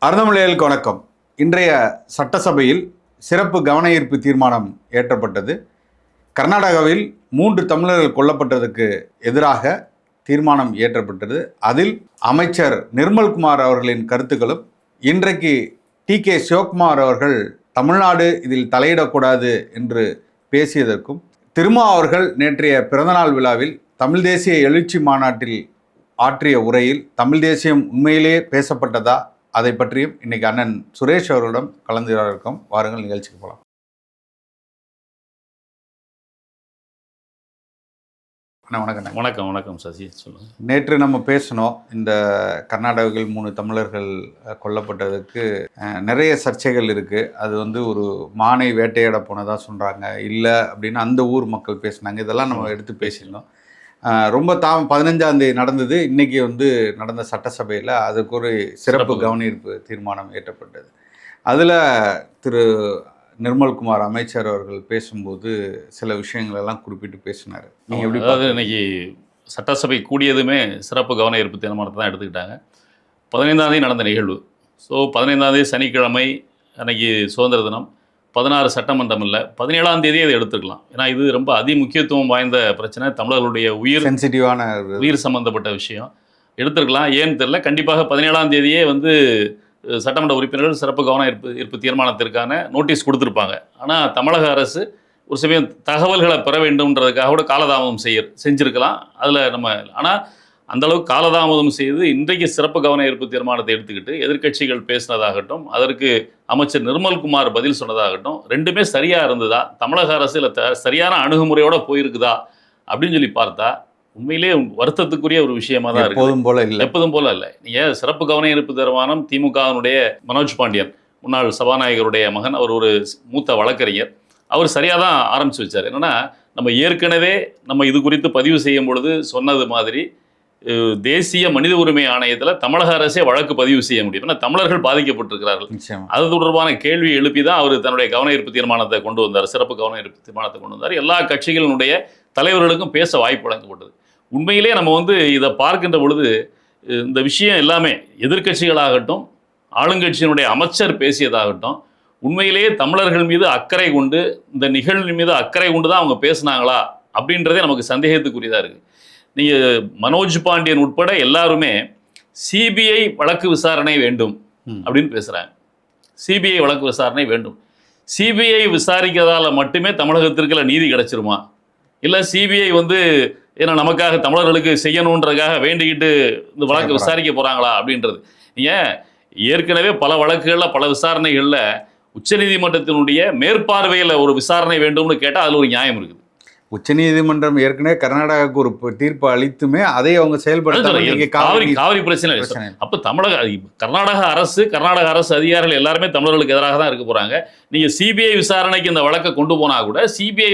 அறந்தமிழர்களுக்கு வணக்கம். இன்றைய சட்டசபையில் சிறப்பு கவன ஈர்ப்பு தீர்மானம் ஏற்றப்பட்டது. கர்நாடகாவில் 3 தமிழர்கள் கொல்லப்பட்டதுக்கு எதிராக தீர்மானம் இயற்றப்பட்டது. அதில் அமைச்சர் நிர்மல்குமார் அவர்களின் கருத்துக்களும், இன்றைக்கு டி.கே. சிவகுமார் அவர்கள் தமிழ்நாடு இதில் தலையிடக்கூடாது என்று பேசியதற்கும், திருமா அவர்கள் நேற்றைய பிறந்தநாள் விழாவில் தமிழ் தேசிய எழுச்சி மாநாட்டில் ஆற்றிய உரையில் தமிழ் தேசியம் உண்மையிலேயே பேசப்பட்டதா, அதை பற்றியும் இன்னைக்கு அண்ணன் சுரேஷ் அவர்களிடம் கலந்துரையாடலாம். வாருங்கள், நிகழ்ச்சிக்கு போகலாம். வணக்கம். வணக்கம். வணக்கம் சசி, சொல்லுங்கள். நேற்று நம்ம பேசணும், இந்த கர்நாடகாவில் 3 தமிழர்கள் கொல்லப்பட்டதுக்கு நிறைய சர்ச்சைகள் இருக்குது. அது ஒரு மானை வேட்டையாட போனதாக சொல்கிறாங்க, இல்லை அப்படின்னு அந்த ஊர் மக்கள் பேசினாங்க. இதெல்லாம் நம்ம எடுத்து பேசியிருந்தோம். ரொம்ப 15ஆம் தேதி நடந்தது. இன்றைக்கி நடந்த சட்டசபையில் அதுக்கு ஒரு சிறப்பு கவனஈர்ப்பு தீர்மானம் ஏற்றப்பட்டது. அதில் திரு நிர்மல்குமார் அமைச்சர் அவர்கள் பேசும்போது சில விஷயங்களெல்லாம் குறிப்பிட்டு பேசினார். நீங்கள் எப்படி? அதாவது இன்னைக்கு சட்டசபை கூடியதுமே சிறப்பு கவன ஈர்ப்பு தீர்மானத்தை தான் எடுத்துக்கிட்டாங்க. 15ஆம் தேதி நடந்த நிகழ்வு. ஸோ 15ஆம் தேதி சனிக்கிழமை அன்னைக்கு சுதந்திர தினம். 16 சட்டமன்றம் இல்லை, 17ஆம் தேதியே இதை எடுத்துக்கலாம். ஏன்னா இது ரொம்ப முக்கியத்துவம் வாய்ந்த பிரச்சனை, தமிழர்களுடைய சென்சிட்டிவான உயிர் சம்மந்தப்பட்ட விஷயம். எடுத்துருக்கலாம், ஏன்னு தெரியல. கண்டிப்பாக 17ஆம் தேதியே சட்டமன்ற உறுப்பினர்கள் சிறப்பு கவன ஈர்ப்பு தீர்மானத்திற்கான நோட்டீஸ் கொடுத்துருப்பாங்க. ஆனால் தமிழக அரசு ஒரு சமயம் தகவல்களை பெற வேண்டும்ன்றதுக்காக கூட காலதாமதம் செஞ்சுருக்கலாம். அதில் ஆனால் அந்தளவுக்கு காலதாமதம் செய்து இன்றைக்கு சிறப்பு கவன ஈர்ப்பு தீர்மானத்தை எடுத்துக்கிட்டு எதிர்க்கட்சிகள் பேசினதாகட்டும், அதற்கு அமைச்சர் நிர்மல்குமார் பதில் சொன்னதாகட்டும், ரெண்டுமே சரியாக இருந்ததா, தமிழக அரசில் சரியான அணுகுமுறையோடு போயிருக்குதா அப்படின்னு சொல்லி பார்த்தா உண்மையிலே வருத்தத்துக்குரிய ஒரு விஷயமா தான் இருக்குது. எப்போதும் போல இல்லை. நீங்கள் சிறப்பு கவன ஈர்ப்பு தீர்மானம் திமுகவினுடைய மனோஜ் பாண்டியன், முன்னாள் சபாநாயகருடைய மகன், அவர் ஒரு மூத்த வழக்கறிஞர், அவர் சரியாக தான் ஆரம்பித்து வச்சார். என்னென்னா, நம்ம ஏற்கனவே இது குறித்து பதிவு செய்யும் பொழுது சொன்னது மாதிரி தேசிய மனித உரிமை ஆணையத்தில் தமிழக அரசே வழக்கு பதிவு செய்ய முடியும். ஏன்னா தமிழர்கள் பாதிக்கப்பட்டிருக்கிறார்கள். அது தொடர்பான கேள்வி எழுப்பி தான் அவர் தன்னுடைய கவன ஈர்ப்பு தீர்மானத்தை கொண்டு வந்தார், சிறப்பு கவன ஈர்ப்பு தீர்மானத்தை கொண்டு வந்தார். எல்லா கட்சிகளினுடைய தலைவர்களுக்கும் பேச வாய்ப்பு வழங்கப்பட்டது. உண்மையிலே நம்ம இதை பார்க்கின்ற பொழுது இந்த விஷயம் எல்லாமே எதிர்க்கட்சிகளாகட்டும், ஆளுங்கட்சியினுடைய அமைச்சர் பேசியதாகட்டும், உண்மையிலேயே தமிழர்கள் மீது அக்கறை கொண்டு, இந்த நிகழ்வின் மீது அக்கறை கொண்டு தான் அவங்க பேசினாங்களா அப்படின்றதே நமக்கு சந்தேகத்துக்குரியதாக இருக்குது. நீங்கள் மனோஜ் பாண்டியன் உட்பட எல்லாருமே சிபிஐ வழக்கு விசாரணை வேண்டும் அப்படின்னு பேசுகிறாங்க. சிபிஐ வழக்கு விசாரணை வேண்டும். சிபிஐ விசாரிக்கிறதால மட்டுமே தமிழகத்திற்கு நீதி கிடைச்சிருமா, இல்லை சிபிஐ ஏன்னா நமக்காக தமிழர்களுக்கு செய்யணுன்றதுக்காக வேண்டிக்கிட்டு இந்த வழக்கு விசாரிக்க போகிறாங்களா அப்படின்றது. நீங்கள் ஏற்கனவே பல வழக்குகளில் பல விசாரணைகளில் உச்சநீதிமன்றத்தினுடைய மேற்பார்வையில் ஒரு விசாரணை வேண்டும்னு கேட்டால் அதில் ஒரு நியாயம் இருக்குது. உச்சநீதிமன்றம் ஏற்கனவே கர்நாடகாவுக்கு ஒரு தீர்ப்பு அளித்துமே அதை அவங்க செயல்படுத்த காவிரி பிரச்சனை. அப்போ கர்நாடக அரசு அதிகாரிகள் எல்லாருமே தமிழர்களுக்கு எதிராக தான் இருக்க போறாங்க. நீங்க சிபிஐ விசாரணைக்கு இந்த வழக்கை கொண்டு போனா கூட சிபிஐ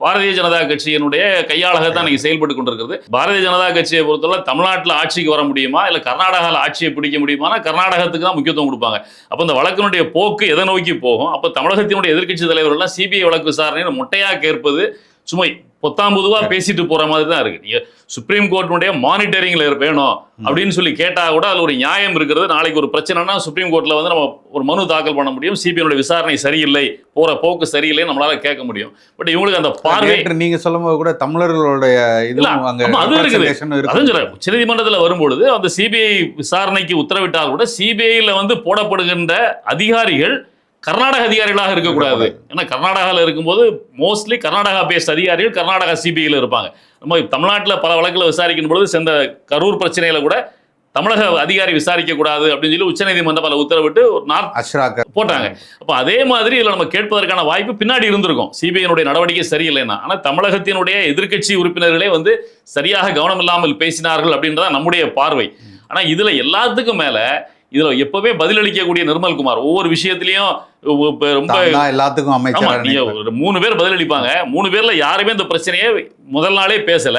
பாரதிய ஜனதா கட்சியினுடைய கையாளகத்தான் நீங்க செயல்பட்டு கொண்டிருக்கிறது. பாரதிய ஜனதா கட்சியை பொறுத்தவரை தமிழ்நாட்டில் ஆட்சிக்கு வர முடியுமா, இல்லை கர்நாடகாவில் ஆட்சியை பிடிக்க முடியுமானா கர்நாடகத்துக்கு தான் முக்கியத்துவம் கொடுப்பாங்க. அப்போ இந்த வழக்கினுடைய போக்கு எதை நோக்கி போகும்? அப்போ தமிழகத்தினுடைய எதிர்க்கட்சி தலைவர்கள்லாம் சிபிஐ வழக்கு விசாரணையை முட்டையாக கேட்பது சும்மா பொத்தாம்பதுவாக பேசிட்டு போற மாதிரி தான் இருக்கு. நீங்க சுப்ரீம் கோர்ட்டுடைய மானிட்டரிங்ல வேணும் அப்படின்னு சொல்லி கேட்டா கூட அதில் ஒரு நியாயம் இருக்கிறது. நாளைக்கு ஒரு பிரச்சனைனா சுப்ரீம் கோர்ட்ல நம்ம ஒரு மனு தாக்கல் பண்ண முடியும், சிபிஐ விசாரணை சரியில்லை, போற போக்கு சரியில்லை, நம்மளால கேட்க முடியும். பட் இவங்களுக்கு அந்த பார்வை நீங்க சொல்லும் போது கூட தமிழர்களுடைய அது இருக்குது. உச்சநீதிமன்றத்தில் வரும்பொழுது அந்த சிபிஐ விசாரணைக்கு உத்தரவிட்டால் கூட சிபிஐல போடப்படுகின்ற அதிகாரிகள் கர்நாடக அதிகாரிகளாக இருக்கக்கூடாது. ஏன்னா கர்நாடகாவில் இருக்கும்போது மோஸ்ட்லி கர்நாடகா பேஸ்ட் அதிகாரிகள் கர்நாடகா சிபிஐயில் இருப்பாங்க. நம்ம தமிழ்நாட்டில் பல வழக்கில் விசாரிக்கும் பொழுது சென்ற கரூர் பிரச்சனையில கூட தமிழக அதிகாரி விசாரிக்கக்கூடாது அப்படின்னு சொல்லி உச்சநீதிமன்றம் பல உத்தரவிட்டு போட்டாங்க. அப்போ அதே மாதிரி இதில் நம்ம கேட்பதற்கான வாய்ப்பு பின்னாடி இருந்திருக்கும், சிபிஐனுடைய நடவடிக்கை சரியில்லைன்னா. ஆனால் தமிழகத்தினுடைய எதிர்க்கட்சி உறுப்பினர்களே சரியாக கவனம் இல்லாமல் பேசினார்கள் அப்படின்றதான் நம்முடைய பார்வை. ஆனால் இதில் எல்லாத்துக்கும் மேலே இதில் எப்பவே பதிலளிக்கக்கூடிய நிர்மல்குமார் ஒவ்வொரு விஷயத்திலையும் ரொம்ப எல்லாத்துக்கும் 3 பேர் பதிலளிப்பாங்க. 3 பேர்ல யாருமே இந்த பிரச்சனையே முதல் நாளே பேசல.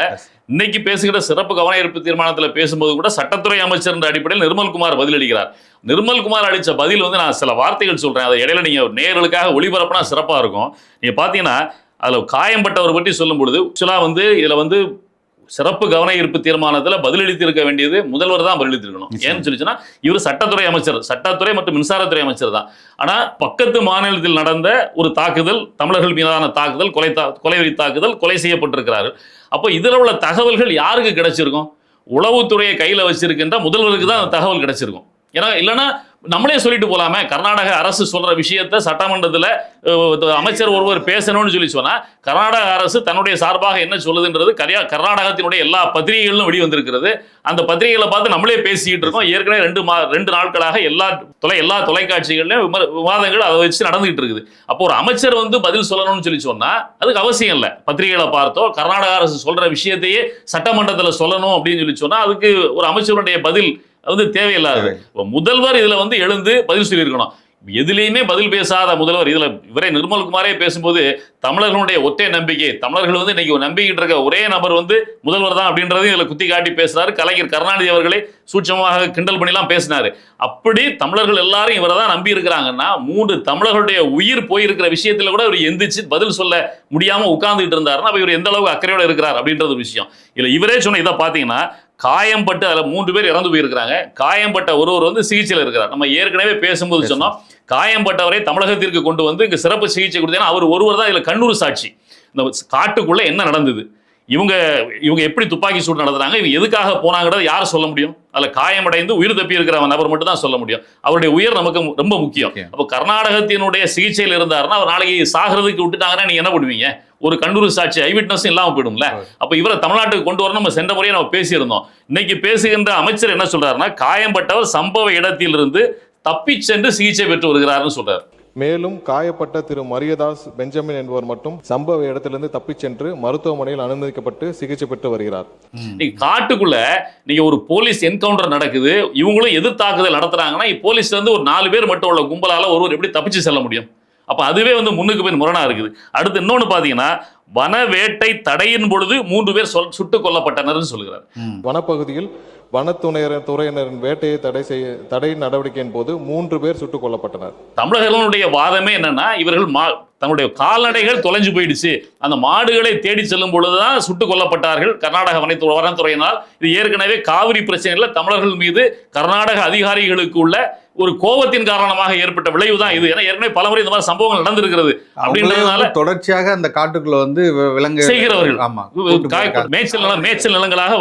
இன்னைக்கு பேசுகிற சிறப்பு கவன ஈர்ப்பு தீர்மானத்தில் பேசும்போது கூட சட்டத்துறை அமைச்சர் என்ற அடிப்படையில் நிர்மல்குமார் பதிலளிக்கிறார். நிர்மல்குமார் அளித்த பதில் நான் சில வார்த்தைகள் சொல்றேன், அதை இடையில நீங்க நேயர்களுக்காக ஒளிபரப்புனா சிறப்பா இருக்கும். நீங்க பாத்தீங்கன்னா அதில் காயம்பட்டவர் பற்றி சொல்லும் பொழுது ஆக்சுவலா இதுல சிறப்பு கவன ஈர்ப்பு தீர்மானத்தில் பதிலளித்திருக்க வேண்டியது முதல்வர் தான் பதிலளித்திருக்கணும். ஏன்னு சொல்லிச்சுன்னா இவர் சட்டத்துறை அமைச்சர், சட்டத்துறை மற்றும் மின்சாரத்துறை அமைச்சர் தான். ஆனா பக்கத்து மாநிலத்தில் நடந்த ஒரு தாக்குதல், தமிழர்கள் மீதான தாக்குதல், கொலைவெறி தாக்குதல், கொலை செய்யப்பட்டிருக்கிறார்கள். அப்போ இதில் உள்ள தகவல்கள் யாருக்கு கிடைச்சிருக்கும்? உளவுத்துறையை கையில் வச்சிருக்கின்ற முதல்வருக்கு தான் அந்த தகவல் கிடைச்சிருக்கும். ஏன்னா இல்லைன்னா நம்மளே சொல்லிட்டு போலாமே, கர்நாடக அரசு சொல்ற விஷயத்த சட்டமன்றத்தில் அமைச்சர் ஒருவர் பேசணும்னு சொன்னா கர்நாடக அரசு தன்னுடைய சார்பாக என்ன சொல்லுதுன்றது கர்நாடகத்தினுடைய எல்லா பத்திரிகைகளிலும் வெளிவந்திருக்கிறது. அந்த பத்திரிகைகளை பார்த்து நம்மளே பேசிக்கிட்டு இருக்கோம். ஏற்கனவே 2 நாட்களாக எல்லா தொலைக்காட்சிகள்லையும் விவாதங்கள் அதை வச்சு நடந்துகிட்டு இருக்குது. அப்போ ஒரு அமைச்சர் பதில் சொல்லணும்னு சொன்னா அதுக்கு அவசியம் இல்லை. பத்திரிகைகளை பார்த்தோ கர்நாடக அரசு சொல்ற விஷயத்தையே சட்டமன்றத்தில் சொல்லணும் அப்படின்னு சொன்னா அதுக்கு ஒரு அமைச்சருடைய பதில் தேவையில்லாது. முதல்வர் இதுல எழுந்து பதில் சொல்லியிருக்கணும். எதுலையுமே பதில் பேசாத முதல்வர் இவரே நிர்மல்குமாரே பேசும்போது தமிழர்களுடைய ஒற்றை நம்பிக்கை, தமிழர்கள் இன்னைக்கு நம்பிக்கிட்டு இருக்க ஒரே நபர் முதல்வர் தான் அப்படின்றது இதுல குத்தி காட்டி பேசுறாரு. கலைஞர் கருணாநிதி அவர்களை சூட்சமாக கிண்டல் பண்ணிலாம் பேசினாரு. அப்படி தமிழர்கள் எல்லாரும் இவரை தான் நம்பி இருக்கிறாங்கன்னா 3 தமிழர்களுடைய உயிர் போயிருக்கிற விஷயத்துல கூட இவர் எந்திரிச்சு பதில் சொல்ல முடியாம உட்கார்ந்துட்டு இருந்தாருன்னா இவர் எந்த அளவுக்கு அக்கறையோட இருக்கிறார் அப்படின்றது விஷயம். இல்ல இவரே சொன்ன இதை பாத்தீங்கன்னா காயம்பட்டு அதில் 3 பேர் இறந்து போயிருக்கிறாங்க. காயம்பட்ட ஒருவர் சிகிச்சையில் இருக்கிறார். நம்ம ஏற்கனவே பேசும்போது சொன்னோம், காயம்பட்டவரை தமிழகத்திற்கு கொண்டு இங்க சிறப்பு சிகிச்சை கொடுத்தேன்னா அவர் ஒருவர் தான் இதில் கண்ணூர் சாட்சி. இந்த காட்டுக்குள்ள என்ன நடந்தது, இவங்க எப்படி துப்பாக்கி சூடு நடத்துறாங்க, இவங்க எதுக்காக போனாங்கிறத யார் சொல்ல முடியும்? அதில் காயமடைந்து உயிர் தப்பி இருக்கிற நபர் மட்டும் தான் சொல்ல முடியும். அவருடைய உயிர் நமக்கு ரொம்ப முக்கியம். அப்போ கர்நாடகத்தினுடைய சிகிச்சையில் இருந்தாருன்னா அவர் நாளைக்கு சாகிறதுக்கு விட்டுட்டாங்கன்னா நீங்க என்ன பண்ணுவீங்க? ஒரு கண்ணூர் சாட்சி ஐவிட்னஸும் இல்லாம போயிடும்ல. அப்ப இவரை தமிழ்நாட்டுக்கு கொண்டு வரணும். நம்ம சென்ற முறையை நம்ம பேசியிருந்தோம். இன்னைக்கு பேசுகின்ற அமைச்சர் என்ன சொல்றாருன்னா காயம்பட்டவர் சம்பவ இடத்திலிருந்து தப்பி சென்று சிகிச்சை பெற்று வருகிறார்னு சொல்றாரு. மேலும் காயப்பட்ட திரு மரியதாஸ் பெஞ்சமின் என்பவர் மட்டும் சம்பவ இடத்திலிருந்து தப்பிச் சென்று மருத்துவமனையில் அனுமதிக்கப்பட்டு சிகிச்சை பெற்று வருகிறார். காட்டுக்குள்ள நீங்க ஒரு போலீஸ் என்கவுண்டர் நடக்குது, இவங்களும் எதிர்த்தாக்குதல் நடத்துறாங்கன்னா போலீஸ் ஒரு 4 பேர் மட்டும் உள்ள கும்பலால ஒருவர் எப்படி தப்பிச்சு செல்ல முடியும்? அப்ப அதுவே முன்னுக்கு போய் முரணா இருக்குது. அடுத்து இன்னொன்னு பாத்தீங்கன்னா வன வேட்டை தடையின் பொழுது 3 பேர் சுட்டுக் கொல்லப்பட்டனர் சொல்லுகிறார். வனப்பகுதியில் வனத்துறையினரின் வேட்டையை தடை நடவடிக்கையின் போது 3 பேர் சுட்டுக் கொல்லப்பட்டனர். தமிழர்களுடைய வாதமே என்னன்னா இவர்கள் தன்னுடைய கால்நடைகள் தொலைஞ்சு போயிடுச்சு, அந்த மாடுகளை தேடி செல்லும் பொழுதுதான் சுட்டுக் கொல்லப்பட்டார்கள் கர்நாடக வனத்துறையினால். இது ஏற்கனவே காவிரி பிரச்சனையில தமிழர்கள் மீது கர்நாடக அதிகாரிகளுக்கு உள்ள ஒரு கோபத்தின் காரணமாக ஏற்பட்ட விளைவு தான் இது. ஏன்னா ஏற்கனவே பலமுறை இந்த மாதிரி சம்பவங்கள் நடந்திருக்கிறது. அப்படின்றதுனால தொடர்ச்சியாக அந்த காட்டுக்குள்ள விலங்கு செய்கிறவர்கள், மேய்ச்சல் நிலங்களாக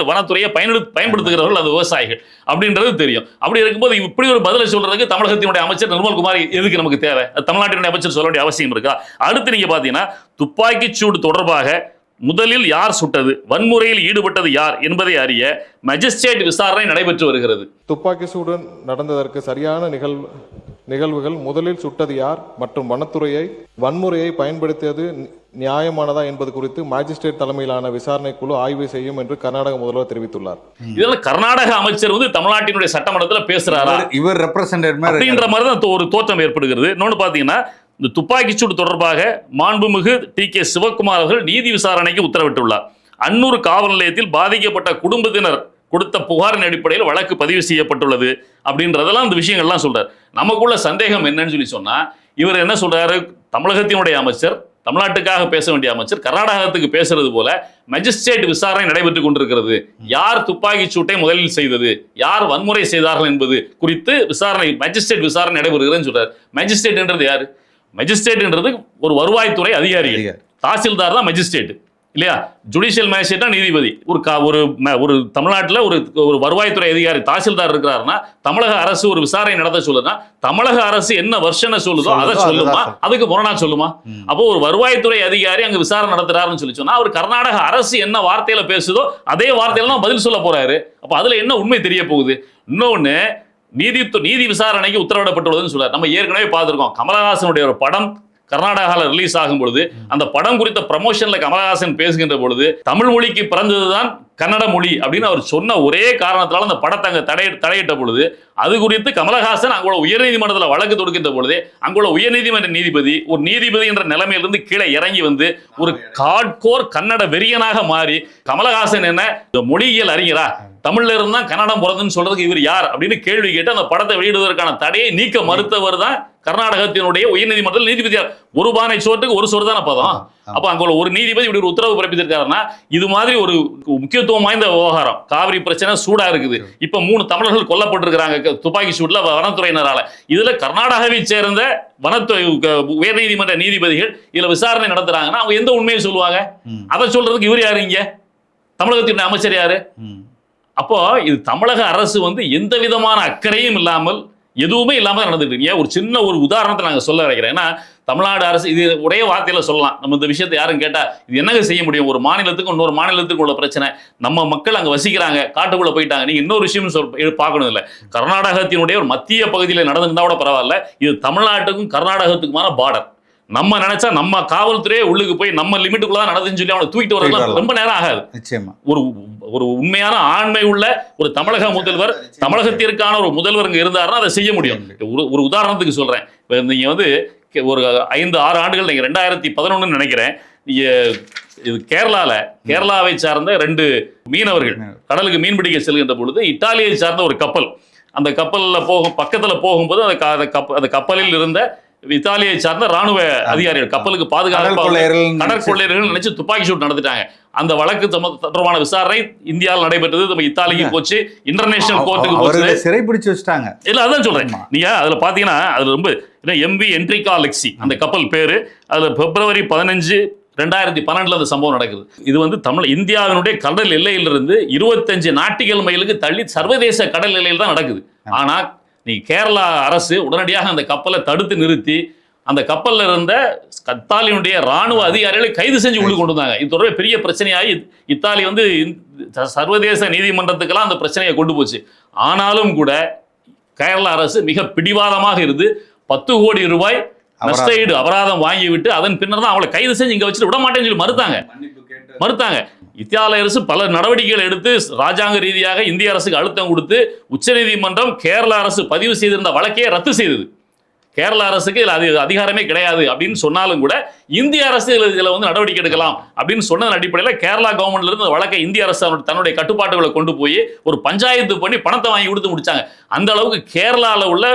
வனத்துறையை பயன்படுத்துகிறவர்கள் அந்த விவசாயிகள் அப்படின்றது தெரியும். அப்படி இருக்கும்போது இப்படி ஒரு பதிலை சொல்றதுக்கு தமிழகத்தினுடைய அமைச்சர் நிர்மல்குமார் எதுக்கு நமக்கு தேவை? தமிழ்நாட்டினுடைய அமைச்சர் சொல்ல வேண்டிய அவசியம் இருக்கா? அடுத்து நீங்க பாத்தீங்கன்னா துப்பாக்கிச் சூடு தொடர்பாக முதலில் யார் சுட்டது, வன்முறையில் ஈடுபட்டது யார் என்பதை அறிய மஜிஸ்ட்ரேட் விசாரணை நடைபெற்று வருகிறது. துப்பாக்கி சூடு நடந்ததற்கு சரியான நிகழ்வுகள், முதலில் சுட்டது யார் மற்றும் வன்முறையை பயன்படுத்தியது நியாயமானதா என்பது குறித்து மாஜிஸ்ட்ரேட் தலைமையிலான விசாரணை குழு ஆய்வு செய்யும் என்று கர்நாடக முதல்வர் தெரிவித்துள்ளார். இதெல்லாம் கர்நாடக அமைச்சர் தமிழ்நாட்டினுடைய சட்டமன்றத்தில் பேசுறாரா, இவர் ரெப்ரசன்டேட்டிவ் அப்படின்ற மாதிரி தான் ஒரு தோற்றம் ஏற்படுகிறது. இன்னொன்று பாத்தீங்கன்னா இந்த துப்பாக்கிச்சூடு தொடர்பாக மாண்புமிகு டி.கே. சிவக்குமார் அவர்கள் நீதி விசாரணைக்கு உத்தரவிட்டுள்ளார். அன்னூர் காவல் நிலையத்தில் பாதிக்கப்பட்ட குடும்பத்தினர் கொடுத்த புகாரின் அடிப்படையில் வழக்கு பதிவு செய்யப்பட்டுள்ளது அப்படின்றதெல்லாம் இந்த விஷயங்கள்லாம் சொல்றாரு. நமக்குள்ள சந்தேகம் என்னன்னு சொன்னா இவர் என்ன சொல்றாரு, தமிழகத்தினுடைய அமைச்சர், தமிழ்நாட்டுக்காக பேச வேண்டிய அமைச்சர் கர்நாடகத்துக்கு பேசுறது போல மஜிஸ்ட்ரேட் விசாரணை நடைபெற்றுக் கொண்டிருக்கிறது. யார் துப்பாக்கி சூட்டை முதலில் செய்தது, யார் வன்முறை செய்தார்கள் என்பது குறித்து மஜிஸ்ட்ரேட் விசாரணை நடைபெறுகிறதுன்னு சொல்றாரு. மஜிஸ்ட்ரேட் என்றது யாரு? மஜிஸ்ட்ரேட்ன்றது ஒரு வருவாய்த்துறை அதிகாரிகள். தாசில்தார் தான் மஜிஸ்ட்ரேட் இல்லையா? ஜுடிஷியல் மேஜிஸ்ட்ரேட் நீதிபதி. ஒரு தமிழ்நாட்டில் ஒரு வருவாய்த்துறை அதிகாரி தாசில்தார் இருக்கிறாருன்னா தமிழக அரசு ஒரு விசாரணை நடத்த சொல்லுதுன்னா தமிழக அரசு என்ன வருஷனை சொல்லுதோ அதை சொல்லுமா, அதுக்கு முரணா சொல்லுமா? அப்போ ஒரு வருவாய்த்துறை அதிகாரி அங்க விசாரணை நடத்துறாருன்னு சொன்னா அவர் கர்நாடக அரசு என்ன வார்த்தையில பேசுதோ அதே வார்த்தையில தான் பதில் சொல்ல போறாரு. அப்ப அதுல என்ன உண்மை தெரிய போகுது? இன்னொன்னு நீதி விசாரணைக்கு உத்தரவிடப்பட்டுள்ளதுன்னு சொல்றாரு. நம்ம ஏற்கனவே பார்த்திருக்கோம், கமலஹாசனுடைய ஒரு படம் கர்நாடகாவில் ரிலீஸ் ஆகும் பொழுது அந்த படம் குறித்த ப்ரமோஷன்ல கமலஹாசன் பேசுகின்ற பொழுது தமிழ் மொழிக்கு பிறந்ததுதான் கன்னட மொழி அப்படின்னு அவர் சொன்ன ஒரே காரணத்தினால அந்த படத்தை அங்க தடையிட்ட பொழுது அது குறித்து கமலஹாசன் அங்குள்ள உயர்நீதிமன்றத்தில் வழக்கு தொடுக்கின்ற பொழுது அங்குள்ள உயர்நீதிமன்ற நீதிபதி ஒரு நீதிபதி என்ற நிலைமையிலிருந்து கீழே இறங்கி ஒரு ஹார்ட்கோர் கன்னட வெறியனாக மாறி கமலஹாசன் என்ன மொழியியல் அறிஞரா, தமிழ்ல இருந்தா கன்னடம் பிறந்துன்னு சொல்றதுக்கு இவர் யார் அப்படின்னு கேள்வி கேட்டு அந்த படத்தை வெளியிடுவதற்கான தடையை நீக்க மறுத்தவர் தான் கர்நாடகத்தினுடைய உயர்நீதிமன்றத்தில் நீதிபதியார். ஒரு பானை சோற்றுக்கு ஒரு சோறு தானே பதம். அப்ப அங்க ஒரு நீதிபதி இப்படி ஒரு உத்தரவு பிறப்பித்திருக்காருன்னா இது மாதிரி ஒரு முக்கியத்துவம் வாய்ந்த விவகாரம். காவிரி பிரச்சனை சூடா இருக்குது. இப்ப 3 தமிழர்கள் கொல்லப்பட்டிருக்கிறாங்க துப்பாக்கி சூட்ல வனத்துறையினரால. இதுல கர்நாடகாவை சேர்ந்த வனத்துறை உயர்நீதிமன்ற நீதிபதிகள் இதுல விசாரணை நடத்துறாங்கன்னா அவங்க எந்த உண்மையை சொல்லுவாங்க? அதை சொல்றதுக்கு இவர் யாரு? இங்க தமிழகத்தின் அமைச்சர் யாரு? அப்போ இது தமிழக அரசு வந்து எந்த விதமான அக்கறையும் இல்லாமல் எதுவுமே இல்லாம நடந்துட்டு இருக்கு. ஒரு சின்ன ஒரு உதாரணத்தை நாங்க சொல்ல வைக்கிறேன். ஏன்னா தமிழ்நாடு அரசு இது ஒரே வார்த்தையில சொல்லலாம். நம்ம இந்த விஷயத்தை யாரும் கேட்டா இது என்னங்க செய்ய முடியும்? ஒரு மாநிலத்துக்கு இன்னொரு மாநிலத்துக்கு உள்ள பிரச்சனை. நம்ம மக்கள் அங்க வசிக்கிறாங்க, காட்டுக்குள்ள போயிட்டாங்க. நீங்க இன்னொரு விஷயம் பார்க்கணும். இல்ல கர்நாடகத்தினுடைய ஒரு மத்திய பகுதியில் நடந்திருந்தா கூட பரவாயில்ல. இது தமிழ்நாட்டுக்கும் கர்நாடகத்துக்குமான பார்டர். நம்ம நினைச்சா நம்ம காவல்துறையே உள்ளுக்கு போய் நம்ம லிமிட்டுக்குள்ள தான் நடந்துன்னு சொல்லி அவனை தூக்கிட்டு வரதுக்கு ரொம்ப நேரம் ஆகாது. நிச்சயமா ஒரு உண்மையான ஆண்மை உள்ள ஒரு தமிழக முதல்வர், தமிழகத்திற்கான ஒரு முதல்வர் இங்க இருந்தாருன்னா அதை செய்ய முடியும். ஒரு உதாரணத்துக்கு சொல்றேன். நீங்க வந்து ஒரு 5-6 ஆண்டுகள், நீங்க 2011 நினைக்கிறேன், இது கேரளாவை சார்ந்த 2 மீனவர்கள் கடலுக்கு மீன்பிடிக்க செல்கின்ற பொழுது இத்தாலியை சார்ந்த ஒரு கப்பல், அந்த கப்பல்ல பக்கத்துல போகும்போது அந்த கப்பலில் இருந்த இத்தாலியை சார்ந்த ராணுவ அதிகாரிகள் கப்பலுக்கு பாதுகாப்பு கடற்கொள்ளையர்கள் நினைச்சு துப்பாக்கி சூட் நடத்திட்டாங்க. அந்த வழக்கு தொடர்பான விசாரணை இந்தியாவில் நடைபெற்றது. நம்ம இத்தாலிக்கு போச்சு, இன்டர்நேஷனல் கோர்ட்டுக்கு போச்சு, சிறைப்பிடிச்சு வச்சுட்டாங்க. இல்ல அதான் சொல்றேன். நீங்க அதுல பாத்தீங்கன்னா அதுல ரொம்ப MV என்ட்ரிகா லெக்ஸி அந்த கப்பல் பேரு. அதுல February 15, 2012 அந்த சம்பவம் நடக்குது. இது வந்து இந்தியாவினுடைய கடல் எல்லையிலிருந்து 25 நாட்டிகல் மைலுக்கு தள்ளி சர்வதேச கடல் எல்லையில் தான் நடக்குது. ஆனா நீ கேரளா அரசு உடனடியாக அந்த கப்பலை தடுத்து நிறுத்தி அந்த கப்பல்ல இருந்த இத்தாலியினுடைய ராணுவ அதிகாரிகளை கைது செஞ்சு உள்ள கொண்டு வந்தாங்க. இது தொடர்பாக பெரிய பிரச்சனையாகி இத்தாலி வந்து சர்வதேச நீதிமன்றத்துக்கெல்லாம் அந்த பிரச்சனையை கொண்டு போச்சு. ஆனாலும் கூட கேரளா அரசு மிக பிடிவாதமாக இருந்து 10 கோடி ரூபாய் நஷ்டஈடு அபராதம் வாங்கிவிட்டு அதன் பின்னர் தான் அவளை கைது செஞ்சு இங்க வச்சுட்டு விட மாட்டேன்னு சொல்லி மறுத்தாங்க. இத்தாலி அரசு பல நடவடிக்கைகள் எடுத்து ராஜாங்க ரீதியாக இந்திய அரசுக்கு அழுத்தம் கொடுத்து உச்சநீதிமன்றம் கேரளா அரசு பதிவு செய்திருந்த வழக்கையே ரத்து செய்தது. கேரள அரசுக்கு இதுல அதிகாரமே கிடையாது அப்படின்னு சொன்னாலும் கூட இந்திய அரசு இதுல வந்து நடவடிக்கை எடுக்கலாம் அப்படின்னு சொன்னதன் அடிப்படையில் கேரளா கவர்மெண்ட்ல இருந்து வழக்கை இந்திய அரசு தன்னுடைய கட்டுப்பாட்டுகளை கொண்டு போய் ஒரு பஞ்சாயத்து பண்ணி பணத்தை வாங்கி கொடுத்து முடிச்சாங்க. அந்த அளவுக்கு கேரளாவில் உள்ள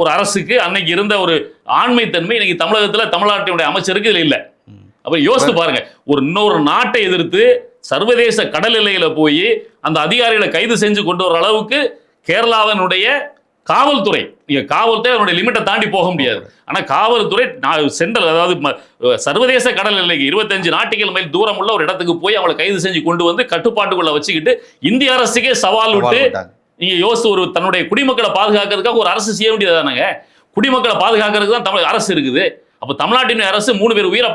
ஒரு அரசுக்கு அன்னைக்கு இருந்த ஒரு ஆண்மைத்தன்மை இன்னைக்கு தமிழ்நாட்டினுடைய அமைச்சருக்கு இதுல இல்லை. அப்ப யோசித்து பாருங்க, இன்னொரு நாட்டை எதிர்த்து சர்வதேச கடல் எல்லையில போய் அந்த அதிகாரிகளை கைது செஞ்சு கொண்டு வர அளவுக்கு கேரளாவினுடைய காவல்துறை, காவல்துறை அதனுடைய லிமிட்டை தாண்டி போக முடியாது. ஆனா காவல்துறை சென்ட்ரல், அதாவது சர்வதேச கடல் எல்லைக்கு 25 நாட்டிகல் மைல் தூரம் உள்ள ஒரு இடத்துக்கு போய் அவளை கைது செஞ்சு கொண்டு வந்து கட்டுப்பாட்டுக்குள்ள வச்சுக்கிட்டு இந்திய அரசுக்கே சவால் விட்டு நீங்க யோசித்து தன்னுடைய குடிமக்களை பாதுகாக்கிறதுக்காக ஒரு அரசு செய்ய வேண்டியதானாங்க. குடிமக்களை பாதுகாக்கிறதுக்கு தான் தமிழ் அரசு இருக்குது. அப்ப தமிழ்நாட்டின் அரசு 3 பேர் உயிரை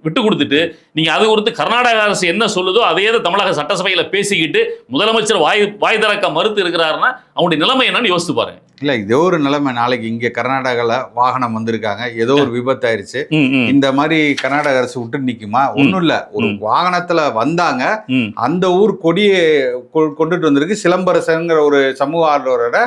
விட்டு கொடுத்துட்டு நீங்க அது குறித்து கர்நாடக அரசு என்ன சொல்லுதோ அதையே தமிழக சட்டசபையில பேசிக்கிட்டு முதலமைச்சர் வாய் திறக்க மறுத்து இருக்கிறாருன்னா அவனுடைய நிலைமை என்னன்னு யோசித்து பாருங்க. இல்ல இதோ ஒரு நிலைமை, நாளைக்கு இங்க கர்நாடகால வாகனம் வந்திருக்காங்க, ஏதோ ஒரு விபத்து ஆயிருச்சு, இந்த மாதிரி கர்நாடக அரசு விட்டு நிக்குமா? ஒண்ணும் இல்ல, ஒரு வாகனத்துல வந்தாங்க, அந்த ஊர் கொடியை கொண்டுட்டு வந்திருக்கு, சிலம்பரசங்கிற ஒரு சமூக ஆர்வலரோட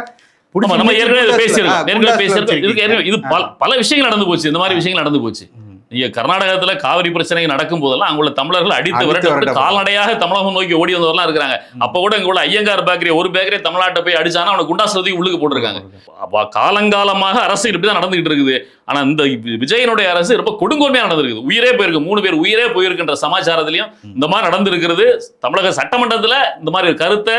இது பல விஷயங்கள் நடந்து போச்சு. இந்த மாதிரி விஷயங்கள் நடந்து போச்சு. நீங்க கர்நாடகத்துல காவிரி பிரச்சனை நடக்கும் போதெல்லாம் அங்குள்ள தமிழர்கள் அடித்து விரட்டப்பட்டு கால்நடையாக தமிழகம் நோக்கி ஓடி வந்தவரெல்லாம் இருக்கிறாங்க. அப்ப கூட இங்க உள்ள ஐயங்கார் பேக்கரி ஒரு பேக்கரி தமிழ்நாட்டை போய் அடிச்சானா அவனை குண்டாசதி உள்ளுக்கு போட்டிருக்காங்க. காலங்காலமாக அரசு இப்படிதான் நடந்துகிட்டு இருக்குது. ஆனா இந்த விஜயனுடைய அரசு ரொம்ப கொடுங்கோன்மையா நடந்திருக்குது. உயிரே போயிருக்கு, 3 பேர் உயிரே போயிருக்கின்ற சமாச்சாரத்திலையும் இந்த மாதிரி நடந்திருக்கிறது. தமிழக சட்டமன்றத்துல இந்த மாதிரி கருத்தை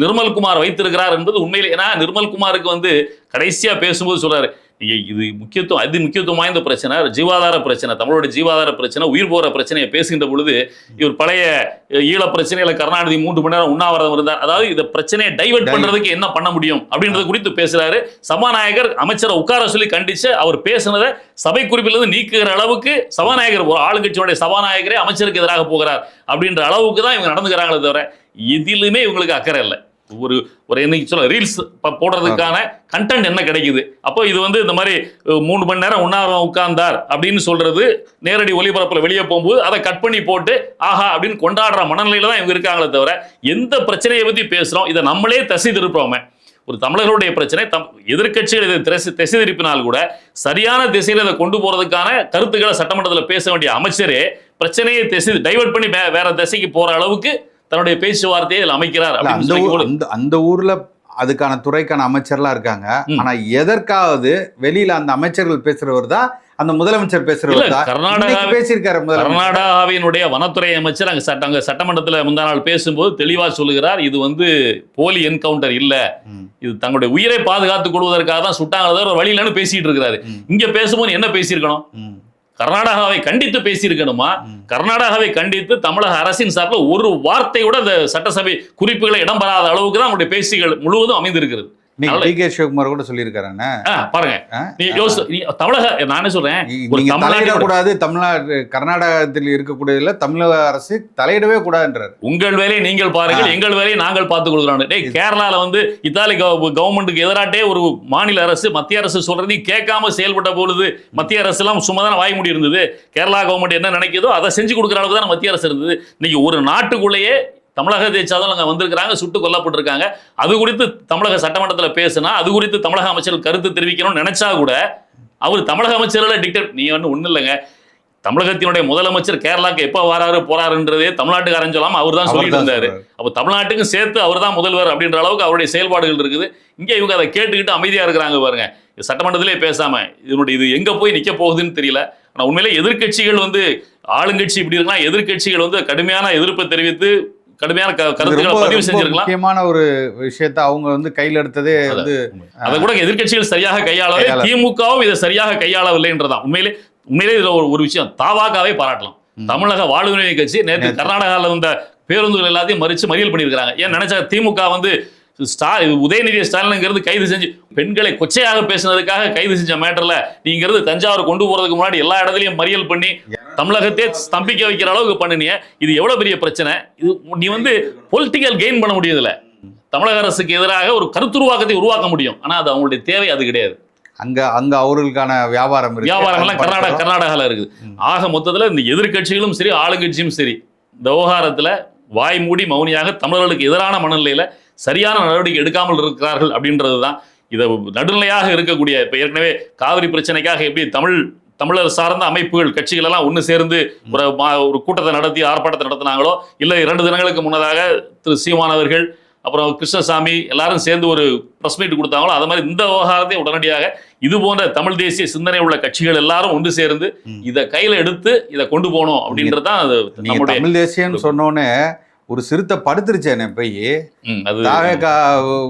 நிர்மல்குமார் வைத்திருக்கிறார் என்பது உண்மையிலே. ஏன்னா நிர்மல்குமாருக்கு கடைசியா பேசும்போது சொல்றாரு, இது முக்கியத்துவம் வாய்ந்த பிரச்சனை, ஜீவாதார பிரச்சனை, தமிழோட ஜீவாதார பிரச்சனை, உயிர் போற பிரச்சனையை பேசுகின்ற பொழுது இவர் பழைய ஈழ பிரச்சனையில கருணாநிதி 3 மணி நேரம் உண்ணாவிரதம் இருந்தார், அதாவது இந்த பிரச்சனையை டைவர்ட் பண்றதுக்கு என்ன பண்ண முடியும் அப்படின்றது குறித்து பேசுறாரு. சபாநாயகர் அமைச்சரை உட்கார சொல்லி கண்டிச்சு அவர் பேசுனதை சபை குறிப்பிலிருந்து நீக்குகிற அளவுக்கு சபாநாயகர், ஒரு ஆளுங்கட்சியுடைய சபாநாயகரே அமைச்சருக்கு எதிராக போகிறார் அப்படின்ற அளவுக்கு தான் இவங்க நடந்துக்கிறாங்களே தவிர எதிலுமே இவங்களுக்கு அக்கறை இல்லை. ஒரு என்னைக்கு சொல்ல ரீல்ஸ் போடுறதுக்கான கண்டென்ட் என்ன கிடைக்குது. அப்போ இது இந்த மாதிரி 3 மணி நேரம் உண்ணாவிரதம் உட்கார்ந்தார் அப்படின்னு சொல்றது நேரடி ஒளிபரப்புல வெளியே போகும்போது அதை கட் பண்ணி போட்டு ஆஹா அப்படின்னு கொண்டாடுற மனநிலையில தான் இவங்க இருக்காங்களே தவிர எந்த பிரச்சனையை பத்தி பேசுறோம் இதை நம்மளே திசை திருப்போமே. ஒரு தமிழர்களுடைய பிரச்சனை எதிர்கட்சிகள் இதை திசை திருப்பினால் கூட சரியான திசையில இதை கொண்டு போறதுக்கான கருத்துக்களை சட்டமன்றத்தில் பேச வேண்டிய அமைச்சரே பிரச்சனையை டைவர்ட் பண்ணி வேற திசைக்கு போற அளவுக்கு தன்னுடைய பேச்சுவார்த்தையை அமைக்கிறார். அந்த ஊர்ல அதுக்கான துறைக்கான அமைச்சர்லாம் இருக்காங்க. ஆனா எதற்காவது வெளியில அந்த அமைச்சர்கள் பேசுறவர் தான் அந்த முதலமைச்சர் பேசுறவர் தான் பேசியிருக்காரு. கர்நாடகாவினுடைய வனத்துறை அமைச்சர் அங்க சட்டமன்றத்தில் முந்தா நாள் பேசும்போது தெளிவா சொல்லுகிறார், இது வந்து போலி என்கவுண்டர் இல்ல, இது தங்களுடைய உயிரை பாதுகாத்துக் கொள்வதற்காக தான் சுட்டாங்க, ஒரு வழியிலன்னு பேசிட்டு இருக்கிறாரு. இங்க பேசும்போது என்ன பேசியிருக்கணும்? கர்நாடகாவை கண்டித்து பேசியிருக்கணுமா? கர்நாடகாவை கண்டித்து தமிழக அரசின் சார்பில் ஒரு வார்த்தையோட அந்த சட்டசபை குறிப்புகளை இடம்பெறாத அளவுக்கு தான் அவங்களுடைய பேசிகள் முழுவதும் அமைந்திருக்கிறது. டி.கே. சிவகுமார் கூட சொல்லியிருக்காரு. பாருங்க, தமிழக நானே சொல்றேன், கூடாது, தமிழ்நாடு கர்நாடகத்தில் இருக்கக்கூடியதுல தமிழக அரசு தலையிடவே கூடாதுன்றார். உங்கள் வேலையை நீங்கள் பாருங்கள், எங்கள் வேலையை நாங்கள் பார்த்துக் கொள்கிறோம். கேரளால வந்து இத்தாலி கவர்மெண்ட்டுக்கு எதிராட்டே ஒரு மாநில அரசு மத்திய அரசு சொல்றது கேட்காம செயல்பட்ட பொழுது மத்திய அரசு எல்லாம் சும்மா தானே வாய் மூடி இருந்தது. கேரளா கவர்மெண்ட் என்ன நினைக்கிறதோ அதை செஞ்சு கொடுக்குற அளவுக்கு தான் மத்திய அரசு இருந்தது. இன்னைக்கு ஒரு நாட்டுக்குள்ளேயே தமிழகத்தை சார்ந்தவங்க அங்கே வந்திருக்கிறாங்க, சுட்டு கொல்லப்பட்டிருக்காங்க. அது குறித்து தமிழக சட்டமன்றத்தில் பேசினா அது குறித்து தமிழக அமைச்சர்கள் கருத்து தெரிவிக்கணும்னு நினைச்சா கூட அவர் தமிழக அமைச்சர்களை டிக்டேட் நீ ஒன்றும் இல்லைங்க. தமிழகத்தினுடைய முதலமைச்சர் கேரளாக்கு எப்போ வராரு போறாருன்றதே தமிழ்நாட்டுக்காரன் சொல்லாமல் அவர் தான் சொல்லிட்டு இருந்தாரு. அப்போ தமிழ்நாட்டுக்கும் சேர்த்து அவர் தான் முதல்வர் அப்படின்ற அளவுக்கு அவருடைய செயல்பாடுகள் இருக்குது. இங்கே இவங்க அதை கேட்டுக்கிட்டு அமைதியாக இருக்கிறாங்க பாருங்க. சட்டமன்றத்திலே பேசாம இது எங்க போய் நிற்க போகுதுன்னு தெரியல. ஆனால் உண்மையிலே எதிர்கட்சிகள் வந்து ஆளுங்கட்சி இப்படி இருக்கலாம், எதிர்கட்சிகள் வந்து கடுமையான எதிர்ப்பை தெரிவித்து கடுமையான கருத்துக்களை பதிவு செஞ்சிருக்கலாம். முக்கியமான ஒரு விஷயத்தை அவங்க வந்து கையில் எடுத்ததே வந்து அதை கூட எதிர்கட்சிகள் சரியாக கையாளவில்லை, திமுகவும் இதை சரியாக கையாளவில்லை என்றதான். உண்மையிலே இதுல ஒரு விஷயம் தாவாக்காவே பாராட்டலாம். தமிழக வாழ்வுரிமை கட்சி நேற்று கர்நாடகாவில் வந்த பேருந்துகள் எல்லாத்தையும் மறியல் பண்ணியிருக்காங்க. ஏன் நினைச்சா திமுக வந்து உதயநிதி ஸ்டாலின்ங்கிறது கைது செஞ்சு பெண்களை கொச்சையாக பேசினதுக்காக கைது செஞ்ச மேட்டர்ல நீங்கிறது தஞ்சாவூர் கொண்டு போறதுக்கு முன்னாடி எல்லா இடத்துலையும் மறியல் பண்ணி தமிழகத்தை ஸ்தம்பிக்க வைக்கிற அளவுக்கு பண்ணினிய. இது எவ்வளவு பெரிய பிரச்சனை. இது நீ வந்து பொலிட்டிக்கல் கெயின் பண்ண முடியுதுல. தமிழக அரசுக்கு எதிராக ஒரு கருத்துருவாக்கத்தை உருவாக்க முடியும். ஆனா அது அவங்களுடைய தேவை அது கிடையாது. அங்க அவர்களுக்கான வியாபாரம் எல்லாம் கர்நாடகால இருக்குது. ஆக மொத்தத்துல இந்த எதிர்கட்சிகளும் சரி ஆளுங்கட்சியும் சரி இந்த விவகாரத்துல வாய் மூடி மௌனியாக தமிழர்களுக்கு எதிரான மனநிலையில சரியான நடவடிக்கை எடுக்காமல் இருக்கிறார்கள் அப்படின்றது தான். இதை நடுநிலையாக இருக்கக்கூடிய இப்போ ஏற்கனவே காவிரி பிரச்சனைக்காக எப்படி தமிழர் சார்ந்த அமைப்புகள் கட்சிகள் எல்லாம் ஒன்று சேர்ந்து ஒரு கூட்டத்தை நடத்தி ஆர்ப்பாட்டத்தை நடத்தினாங்களோ, இல்லை 2 தினங்களுக்கு முன்னதாக திரு சீமான் அவர்கள் அப்புறம் கிருஷ்ணசாமி எல்லாரும் சேர்ந்து ஒரு ப்ரெஸ் மீட் கொடுத்தாங்களோ, அது மாதிரி இந்த விவகாரத்தை உடனடியாக இது போன்ற தமிழ் தேசிய சிந்தனை உள்ள கட்சிகள் எல்லாரும் ஒன்று சேர்ந்து இதை கையில் எடுத்து இதை கொண்டு போகணும் அப்படின்றது தான். அது நம்முடைய தமிழ் தேசியம்னு சொன்னோன்னே ஒரு சிறுத்தை படுத்துருச்சேனே போய்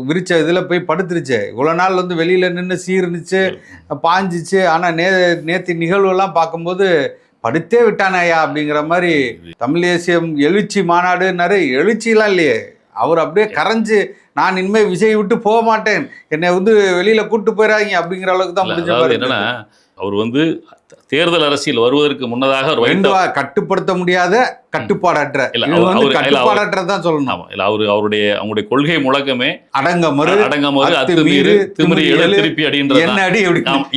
விரிச்ச இதுல போய் படுத்துருச்சு. இவ்வளவு நாள் வந்து வெளியில நின்று சீர்னிச்சு பாஞ்சிச்சு. ஆனா நேற்று நிகழ்வுலாம் பார்க்கும்போது படுத்தே விட்டானாயா அப்படிங்கிற மாதிரி தமிழ் தேசியம் எழுச்சி மாநாடுன்னாரு. எழுச்சிலாம் இல்லையே, அவர் அப்படியே கரைஞ்சு நான் இனிமேல் விஜய் விட்டு போக மாட்டேன், என்னை வந்து வெளியில கூட்டு போயிடாங்க அப்படிங்கிற அளவுக்கு தான் முடிஞ்ச மாதிரி. என்னன்னா அவர் வந்து தேர்தல் அரசியல் வருவதற்கு முன்னதாக கட்டுப்படுத்த முடியாத கட்டுப்பாடற்ற கட்டுப்பாடற்றதான் சொல்லணும். அவங்களுடைய கொள்கை முழக்கமே அடங்கமறு திருப்பி அப்படின்றது.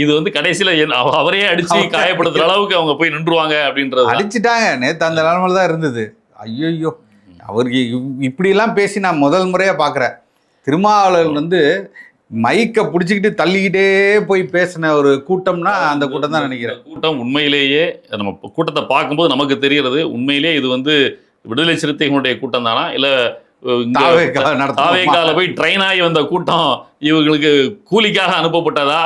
இது வந்து கடைசியில அவரே அடிச்சு காயப்படுத்துற அளவுக்கு அவங்க போய் நின்றுவாங்க அப்படின்றது அடிச்சுட்டாங்க. நேத்து அந்த நிலைமையில தான் இருந்தது. ஐயோ, அவருக்கு இப்படி எல்லாம் பேசி நான் முதல் முறையா பாக்குறேன். திருமாவளவன் வந்து மைக்க பிடிச்சிக்கிட்டு தள்ளிக்கிட்டே போய் பேசின ஒரு கூட்டம்னா அந்த கூட்டம் தான் நினைக்கிறேன். கூட்டம் உண்மையிலேயே நம்ம கூட்டத்தை பார்க்கும்போது நமக்கு தெரிகிறது, உண்மையிலேயே இது வந்து விடுதலை சிறுத்தைகளுடைய கூட்டம் தானா இல்ல தாவேக்கால போய் ட்ரெயின் ஆகி வந்த கூட்டம் இவங்களுக்கு கூலிக்காக அனுப்பப்பட்டதா?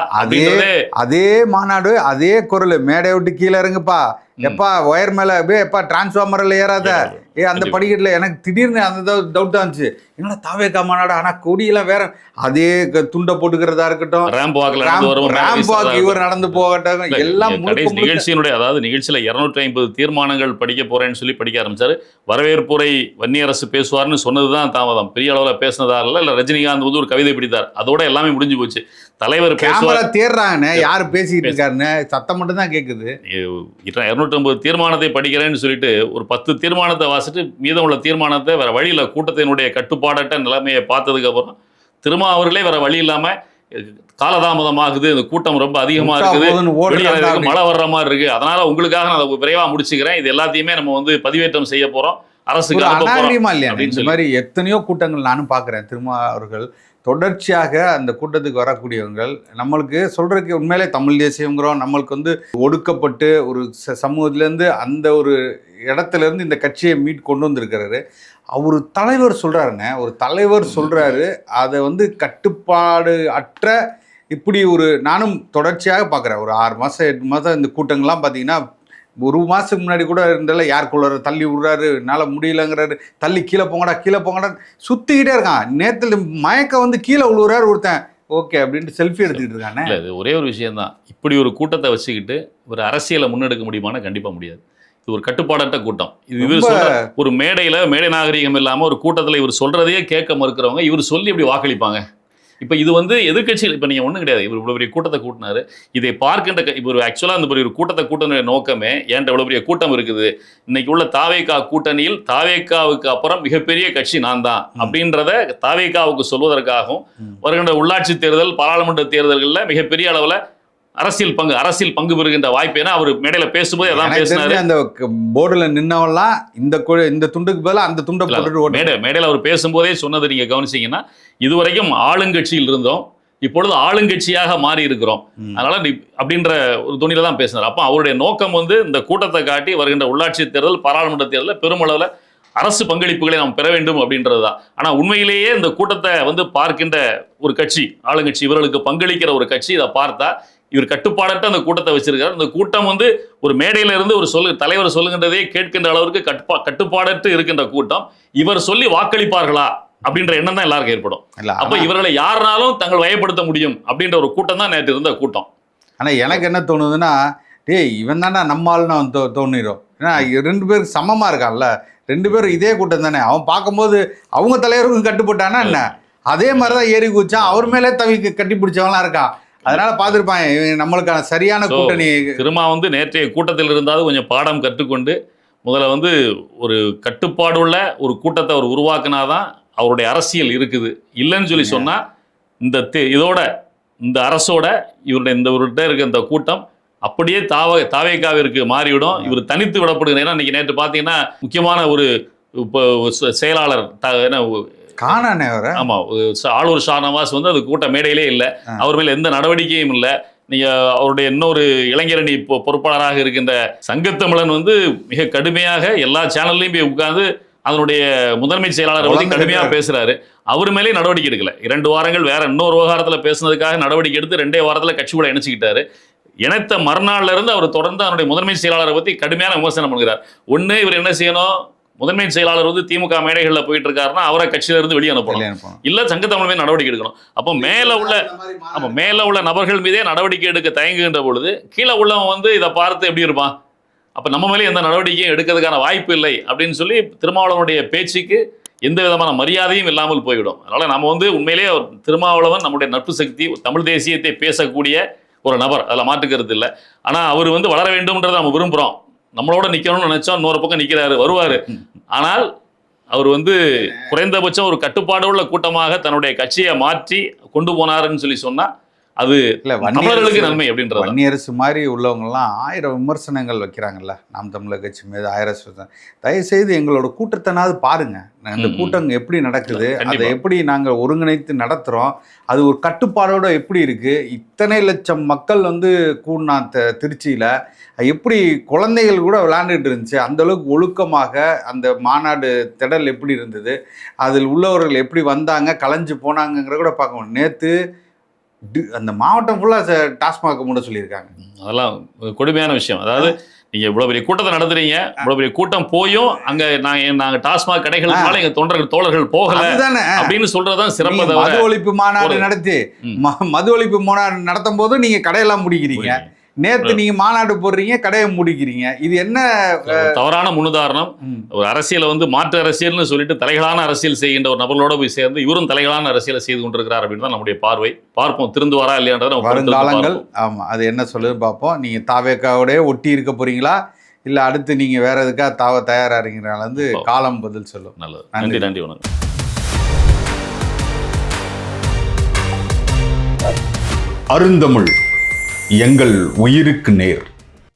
அதே மாநாடு அதே குரல், மேடை விட்டு கீழே இறங்குப்பா, எப்பா ஒயர் மேல எப்பா டிரான்ஸ்ஃபார்மர்ல ஏறாத, அந்த படிக்கட்டில் எனக்கு திடீர்னு அந்த டவுட் இருந்துச்சு, என்னடா தாவேக்கா மாநாடு ஆனா கொடியெல்லாம் வேற, அதே துண்டை போட்டுக்கிறதா இருக்கட்டும், ரேம்ப் வாக் இவர் நடந்து போகட்டும், எல்லாம் நிகழ்ச்சியினுடைய அதாவது நிகழ்ச்சியில 250 தீர்மானங்கள் படிக்க போறேன்னு சொல்லி படிக்க ஆரம்பிச்சாரு. வரவேற்புரை வன்னியரசு பேசுவார்னு சொன்னதுதான் தாமதம், பெரிய அளவுல பேசினதா இல்ல ரஜினிகாந்த் வந்து ஒரு கவிதை பிடித்தார், அதோட எல்லாமே முடிஞ்சு போச்சு. தலைவர் கேமரா தேடுறாங்கன்னு யாரு பேசிட்டு இருக்காருன்னு சத்தம் மட்டும் தான் கேக்குது. 250 தீர்மானத்தை படிக்கிறேன்னு சொல்லிட்டு ஒரு 10 தீர்மானத்தை வாசிட்டு மீதம் உள்ள தீர்மானத்தை வேற வழியில கூட்டத்தினுடைய கட்டுப்பாடற்ற நிலைமையை பார்த்ததுக்கு அப்புறம் திரும்ப அவர்களே வேற வழி இல்லாம காலதாமதமாகுது, இந்த கூட்டம் ரொம்ப அதிகமா இருக்குது, மழை வர்ற மாதிரி இருக்கு, அதனால உங்களுக்காக நான் விரைவா முடிச்சுக்கிறேன், இது எல்லாத்தையுமே நம்ம வந்து பதிவேற்றம் செய்ய போறோம், அரசுக்கு இந்த மாதிரி எத்தனையோ கூட்டங்கள் நானும் பாக்குறேன். திருமா அவர்கள் தொடர்ச்சியாக அந்த கூட்டத்துக்கு வரக்கூடியவங்கள் நம்மளுக்கு சொல்கிறதுக்கு உண்மையிலே தமிழ் தேசியங்கிறோம், நம்மளுக்கு வந்து ஒடுக்கப்பட்டு ஒரு சமூகத்திலேருந்து அந்த ஒரு இடத்துலேருந்து இந்த கட்சியை கொண்டு வந்திருக்கிறாரு. அவர் தலைவர் சொல்கிறாருங்க, ஒரு தலைவர் சொல்கிறாரு, அதை வந்து கட்டுப்பாடு அற்ற இப்படி ஒரு நானும் தொடர்ச்சியாக பார்க்குறேன். ஒரு 6 மாதம் 8 மாதம் இந்த கூட்டங்கள்லாம் பார்த்தீங்கன்னா, ஒரு மாதத்துக்கு முன்னாடி கூட இருந்தால யாருக்குள்ளார தள்ளி விடுறாரு, என்னால் முடியலங்கிறாரு, தள்ளி கீழே போங்கடா சுற்றிக்கிட்டே இருக்கான். நேரத்தில் மயக்கம் வந்து கீழே விழுவுறாரு ஒருத்தன், ஓகே அப்படின்ட்டு செல்ஃபி எடுத்துக்கிட்டு இருக்கானே. இல்லை, இது ஒரே ஒரு விஷயம்தான். இப்படி ஒரு கூட்டத்தை வச்சுக்கிட்டு ஒரு அரசியலை முன்னெடுக்க முடியுமான்னு கண்டிப்பாக முடியாது. இது ஒரு கட்டுப்பாடற்ற கூட்டம். இது இவர் சொல்ற ஒரு மேடை நாகரிகம் இல்லாமல் ஒரு கூட்டத்தில் இவர் சொல்றதையே கேட்க மறுக்கிறவங்க இவர் சொல்லி இப்படி வாக்களிப்பாங்க. இப்போ இது வந்து எதிர்கட்சியில் இப்போ நீங்கள் ஒன்றும் கிடையாது. இவர் இவ்வளோ பெரிய கூட்டத்தை கூட்டினாரு. இதை பார்க்கின்ற இப்போ ஆக்சுவலாக அந்த ஒரு கூட்டத்தை கூட்டின நோக்கமே ஏன்ட்ட இவ்வளோ பெரிய கூட்டம் இருக்குது, இன்னைக்கு உள்ள தாவேகா கூட்டணியில் தாவேகாவுக்கு அப்புறம் மிகப்பெரிய கட்சி நான் தான் அப்படின்றத தாவேகாவுக்கு சொல்வதற்காகவும் வருகின்ற உள்ளாட்சி தேர்தல் பாராளுமன்ற தேர்தல்களில் மிகப்பெரிய அளவில் அரசியல் பங்கு பெறுகின்ற வாய்ப்பு. ஏன்னா அவர் மேடையில பேசும்போது எல்லாம் பேசினாரு. அந்த போர்டுல நின்னவெல்லாம் இந்த துண்டுக்கு பதிலா அந்த துண்டை போட்டுட்டு மேடையில அவர் பேசும்போதே சொன்னது நீங்க கவனிச்சீங்கன்னா, இதுவரைக்கும் ஆளுங்கட்சியில் இருந்தோம், இப்பொழுது ஆளுங்கட்சியாக மாறி இருக்கிறோம், அதனால அப்படின்ற ஒரு துணியில தான் பேசினார். அப்போ அவருடைய நோக்கம் வந்து இந்த கூட்டத்தை காட்டி வருகின்ற உள்ளாட்சி தேர்தல் பாராளுமன்ற தேர்தலில் பெருமளவில் அரசு பங்களிப்புகளை நாம் பெற வேண்டும் அப்படின்றது தான். ஆனால் உண்மையிலேயே இந்த கூட்டத்தை வந்து பார்க்கின்ற ஒரு கட்சி, ஆளுங்கட்சி, இவர்களுக்கு பங்களிக்கிற ஒரு கட்சி இதை பார்த்தா இவர் கட்டுப்பாடற்ற அந்த கூட்டத்தை வச்சிருக்காரு. அந்த கூட்டம் வந்து ஒரு மேடையில இருந்து ஒரு தலைவர் சொல்லுகின்றதே கேட்கின்ற அளவுக்கு கட்டுப்பாடற்று இருக்கின்ற கூட்டம். இவர் சொல்லி வாக்களிப்பார்களா அப்படின்ற எண்ணம் தான் எல்லாருக்கும் ஏற்படும். அப்ப இவர்களை யாருனாலும் தங்கள் வயப்படுத்த முடியும் அப்படின்ற ஒரு கூட்டம் தான் நேற்று இருந்த கூட்டம். ஆனா எனக்கு என்ன தோணுதுன்னா, டேய் இவன் தானே நம்மால்னு தோணிடும். ஏன்னா 2 பேருக்கு சமமா இருக்கான்ல, 2 பேரும் இதே கூட்டம் தானே. அவன் பார்க்கும்போது அவங்க தலைவருக்கும் கட்டுப்பட்டானா என்ன, அதே மாதிரிதான் ஏறி குச்சான், அவர் மேலே தவிக்கு கட்டி பிடிச்சவங்களாம் இருக்கான். அதனால பார்த்துருப்பாங்க நம்மளுக்கான சரியான கூட்டணி. திரும்ப வந்து நேற்றைய கூட்டத்தில் இருந்தாலும் கொஞ்சம் பாடம் கற்றுக்கொண்டு முதல்ல வந்து ஒரு கட்டுப்பாடு உள்ள ஒரு கூட்டத்தை அவர் உருவாக்குனாதான் அவருடைய அரசியல் இருக்குது. இல்லைன்னு சொல்லி சொன்னா இதோட இந்த அரசோட இவருடைய இருக்க இந்த கூட்டம் அப்படியே தாவேகாவிற்கு மாறிவிடும். இவர் தனித்து விடப்படுகிறார். ஏன்னா இன்னைக்கு நேற்று பார்த்தீங்கன்னா முக்கியமான ஒரு செயலாளர் காணானே அவரை. ஆமா, ஆளூர் ஷானவாஸ் வந்து அது கூட்ட மேடையிலே இல்லை, அவர் மேல எந்த நடவடிக்கையும் இல்லை. நீங்க அவருடைய இன்னொரு இளைஞரணி பொறுப்பாளராக இருக்கின்ற சங்கத்தமிழன் வந்து மிக கடுமையாக எல்லா சேனல்லையும் போய் உட்கார்ந்து அதனுடைய முதன்மை செயலாளரை பற்றி கடுமையாக பேசுறாரு. அவர் மேலே நடவடிக்கை எடுக்கல. 2 வாரங்கள் வேற இன்னொரு விவகாரத்தில் பேசுனதுக்காக நடவடிக்கை எடுத்து 2 வாரத்தில் கட்சி கூட இணைச்சிக்கிட்டாரு. இணைத்த மறுநாள்ல இருந்து அவர் தொடர்ந்து அவருடைய முதன்மை செயலாளரை பற்றி கடுமையான விமர்சனம் பண்ணுகிறார். ஒன்று இவர் என்ன செய்யணும், முதன்மை செயலாளர் வந்து திமுக மேடைகளில் போயிட்டு இருக்காருன்னா அவரை கட்சியில இருந்து வெளியே அனுப்பணும், இல்ல சங்கத்தமிழ் மீது நடவடிக்கை எடுக்கணும். அப்போ மேல உள்ள நபர்கள் மீதே நடவடிக்கை எடுக்க தயங்குகின்ற பொழுது கீழே உள்ளவன் வந்து இதை பார்த்து எப்படி இருப்பான்? அப்ப நம்ம மேலே எந்த நடவடிக்கையும் எடுக்கிறதுக்கான வாய்ப்பு இல்லை அப்படின்னு சொல்லி திருமாவளவனுடைய பேச்சுக்கு எந்த விதமான மரியாதையும் இல்லாமல் போய்விடும். அதனால நம்ம வந்து உண்மையிலேயே திருமாவளவன் நம்முடைய நட்பு சக்தி, தமிழ் தேசியத்தை பேசக்கூடிய ஒரு நபர், அதில் மாற்றுக்கிறது இல்லை. ஆனா அவர் வந்து வளர வேண்டும்ன்றதை நம்ம விரும்புறோம். நம்மளோட நிக்கணும்னு நினைச்சோம், இன்னொரு பக்கம் நிக்கிறாரு, வருவாரு. ஆனால் அவர் வந்து குறைந்தபட்சம் ஒரு கட்டுப்பாடு உள்ள கூட்டமாக தன்னுடைய கட்சியை மாற்றி கொண்டு போனாருன்னு சொல்லி சொன்னா அது தமிழர்களுக்கு நன்மை அப்படின்றது. வன்னியரசு மாதிரி உள்ளவங்கலாம் 1000 விமர்சனங்கள் வைக்கிறாங்கல்ல நாம் தமிழர் கட்சி மீது 1000. தயவுசெய்து எங்களோட கூட்டத்தினாவது பாருங்க, இந்த கூட்டம் எப்படி நடக்குது, அதை எப்படி நாங்கள் ஒருங்கிணைத்து நடத்துகிறோம், அது ஒரு கட்டுப்பாடோட எப்படி இருக்கு. இத்தனை லட்சம் மக்கள் வந்து கூடினா திருச்சியில் எப்படி குழந்தைகள் கூட விளையாண்டுட்டு இருந்துச்சு, அந்த அளவுக்கு ஒழுக்கமாக அந்த மாநாடு திடல் எப்படி இருந்தது, அதில் உள்ளவர்கள் எப்படி வந்தாங்க கலைஞ்சு போனாங்கிற கூட பார்க்கணும். நேற்று அந்த மாவட்டம் ஃபுல்லாக டாஸ்மாக் மூட சொல்லியிருக்காங்க. அதெல்லாம் கொடுமையான விஷயம். அதாவது நீங்க இவ்வளவு பெரிய கூட்டத்தை நடத்துறீங்க, இவ்வளவு பெரிய கூட்டம் போயும் அங்க நாங்க டாஸ்மாக் கடைகளுக்கு எங்க தோழர்கள் போகல அப்படின்னு சொல்றதுதான் சிறப்பு. மது ஒழிப்பு மாநாடு நடத்தி மது ஒழிப்பு மாநாடு நடத்தும் போது நீங்க கடையெல்லாம் முடிக்கிறீங்க, நேத்து நீங்க மாநாடு போடுறீங்க கடையை முடிக்கிறீங்க. இது என்ன தவறான முன்னுதாரணம். ஒரு அரசியலை வந்து மாற்று அரசியல்னு சொல்லிட்டு தலைகளான அரசியல் செய்கின்ற ஒரு நபர்களோட போய் சேர்ந்து இவரும் தலைகளான அரசியலை செய்து கொண்டிருக்கிறார் அப்படின்னு தான் நம்முடைய பார்வை. பார்ப்போம் திருந்துவாரா இல்லையான்றதை வருங்காலங்கள். ஆமா, அது என்ன சொல்லுதுன்னு பார்ப்போம். நீங்க தாவேக்காவோட ஒட்டி இருக்க போறீங்களா இல்ல அடுத்து நீங்க வேற எதுக்காக தாவ தயாரா இருக்கீங்கனால வந்து காலம் பதில் சொல்லும். நல்லது, நன்றி நன்றி, வணக்கம். அருந்தமிழ் எங்கள் உயிருக்கு நேர்.